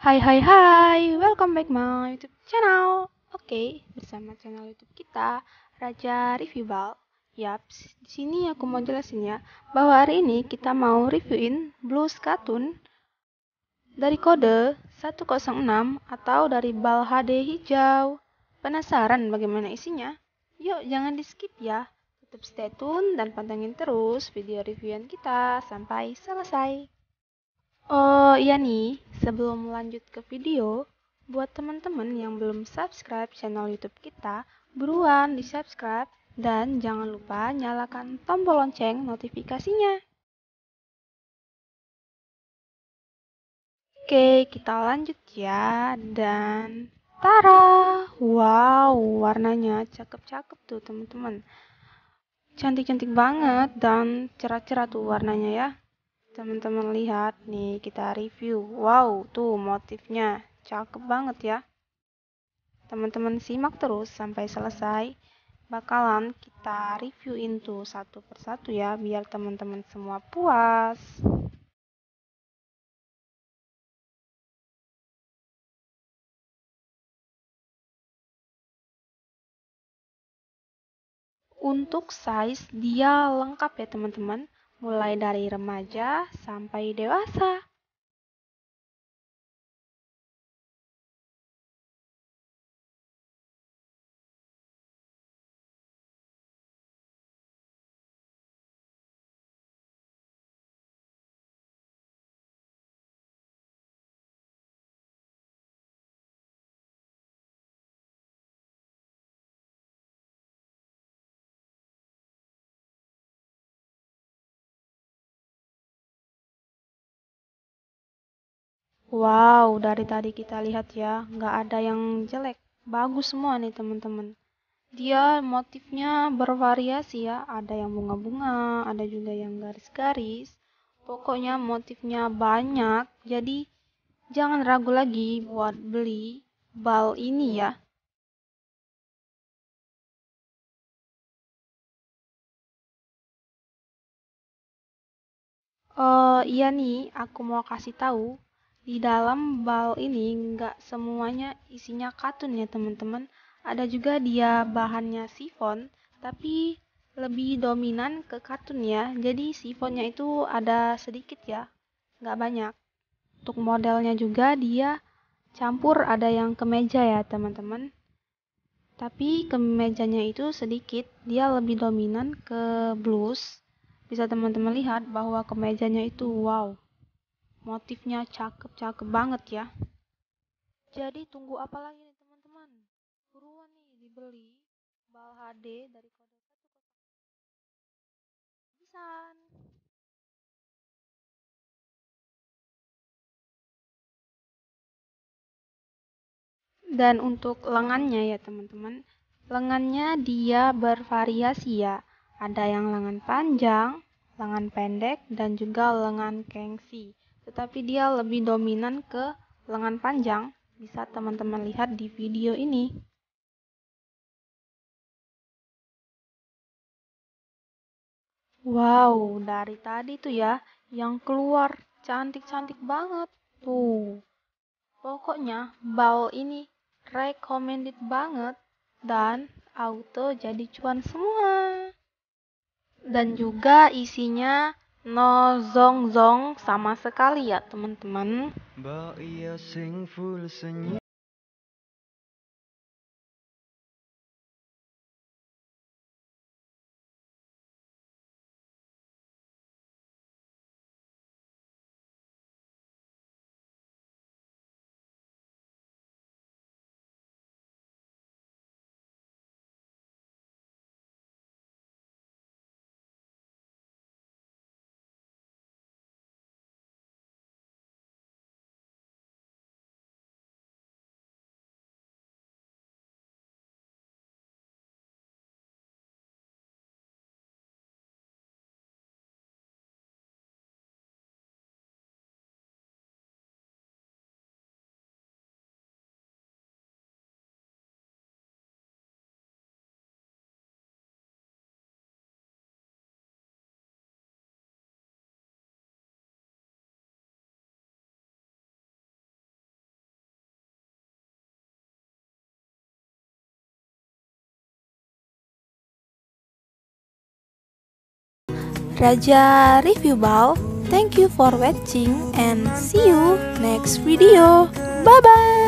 Hai hai hai, welcome back my YouTube channel. Oke, bersama channel YouTube kita, Raja Review Bal. Yaps, di sini aku mau jelasin ya, bahwa hari ini kita mau reviewin Blues Cartoon dari kode 106 atau dari Bal HD hijau. Penasaran bagaimana isinya? Yuk, jangan di skip ya. Tetap stay tune dan pantengin terus video reviewan kita sampai selesai. Oh iya nih, sebelum lanjut ke video, buat teman-teman yang belum subscribe channel YouTube kita, buruan di subscribe dan jangan lupa nyalakan tombol lonceng notifikasinya. Oke, kita lanjut ya. Dan tara, wow, warnanya cakep-cakep tuh teman-teman. Cantik-cantik banget dan cerah-cerah tuh warnanya ya. Teman-teman lihat nih, kita review. Wow, tuh motifnya cakep banget ya. Teman-teman simak terus sampai selesai. Bakalan kita reviewin tuh satu persatu ya, biar teman-teman semua puas. Untuk size dia lengkap ya teman-teman, mulai dari remaja sampai dewasa. Wow, dari tadi kita lihat ya, nggak ada yang jelek. Bagus semua nih teman-teman. Dia motifnya bervariasi ya, ada yang bunga-bunga, ada juga yang garis-garis. Pokoknya motifnya banyak, jadi jangan ragu lagi buat beli bal ini ya. Iya nih, aku mau kasih tahu, di dalam bal ini nggak semuanya isinya katun ya teman-teman. Ada juga dia bahannya sifon, tapi lebih dominan ke katun ya. Jadi sifonnya itu ada sedikit ya, nggak banyak. Untuk modelnya juga dia campur ada yang kemeja ya teman-teman. Tapi kemejanya itu sedikit, dia lebih dominan ke blues. Bisa teman-teman lihat bahwa kemejanya itu wow, motifnya cakep-cakep banget ya. Jadi tunggu apa lagi nih teman-teman? Buruan nih dibeli bal HD dari kode 106. Dan untuk lengannya ya teman-teman, lengannya dia bervariasi ya. Ada yang lengan panjang, lengan pendek, dan juga lengan kengsi. Tetapi dia lebih dominan ke lengan panjang. Bisa teman-teman lihat di video ini. Wow, dari tadi tuh ya, yang keluar cantik-cantik banget. Tuh, pokoknya bal ini recommended banget dan auto jadi cuan semua. Dan juga isinya no zong-zong sama sekali ya teman-teman. Raja Review Bal. Thank you for watching and see you next video. Bye bye.